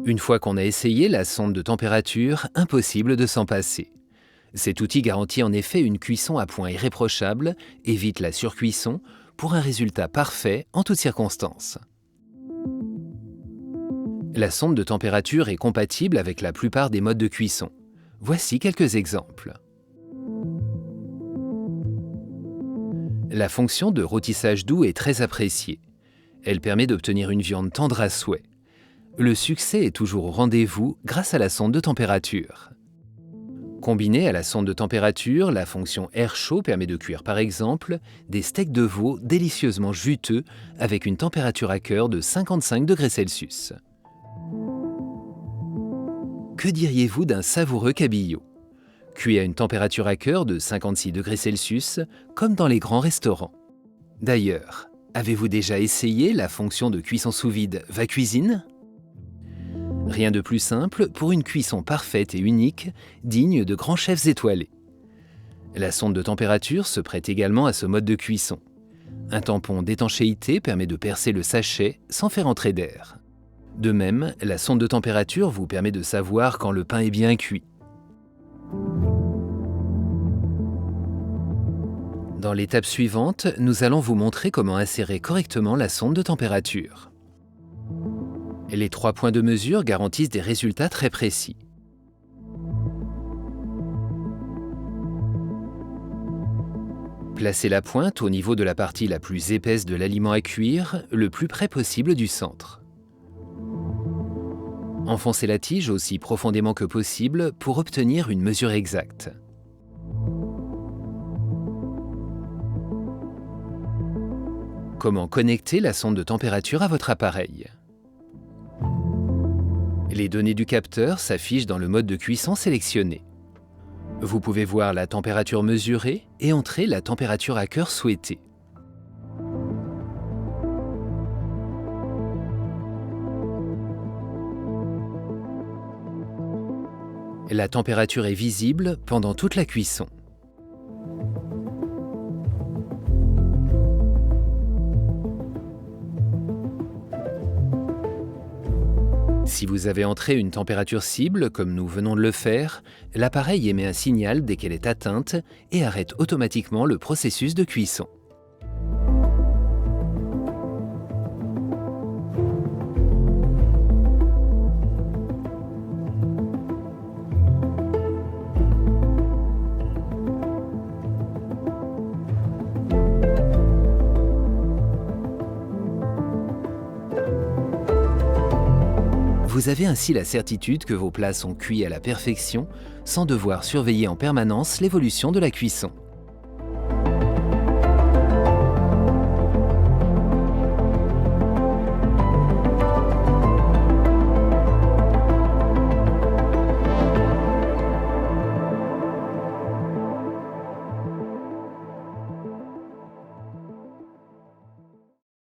Une fois qu'on a essayé la sonde de température, impossible de s'en passer. Cet outil garantit en effet une cuisson à point irréprochable, évite la surcuisson, pour un résultat parfait en toutes circonstances. La sonde de température est compatible avec la plupart des modes de cuisson. Voici quelques exemples. La fonction de rôtissage doux est très appréciée. Elle permet d'obtenir une viande tendre à souhait. Le succès est toujours au rendez-vous grâce à la sonde de température. Combinée à la sonde de température, la fonction air chaud permet de cuire par exemple des steaks de veau délicieusement juteux avec une température à cœur de 55 degrés Celsius. Que diriez-vous d'un savoureux cabillaud? Cuit à une température à cœur de 56 degrés Celsius, comme dans les grands restaurants. D'ailleurs, avez-vous déjà essayé la fonction de cuisson sous vide VaCuisine? Rien de plus simple pour une cuisson parfaite et unique, digne de grands chefs étoilés. La sonde de température se prête également à ce mode de cuisson. Un tampon d'étanchéité permet de percer le sachet sans faire entrer d'air. De même, la sonde de température vous permet de savoir quand le pain est bien cuit. Dans l'étape suivante, nous allons vous montrer comment insérer correctement la sonde de température. Les 3 points de mesure garantissent des résultats très précis. Placez la pointe au niveau de la partie la plus épaisse de l'aliment à cuire, le plus près possible du centre. Enfoncez la tige aussi profondément que possible pour obtenir une mesure exacte. Comment connecter la sonde de température à votre appareil? Les données du capteur s'affichent dans le mode de cuisson sélectionné. Vous pouvez voir la température mesurée et entrer la température à cœur souhaitée. La température est visible pendant toute la cuisson. Si vous avez entré une température cible, comme nous venons de le faire, l'appareil émet un signal dès qu'elle est atteinte et arrête automatiquement le processus de cuisson. Vous avez ainsi la certitude que vos plats sont cuits à la perfection, sans devoir surveiller en permanence l'évolution de la cuisson.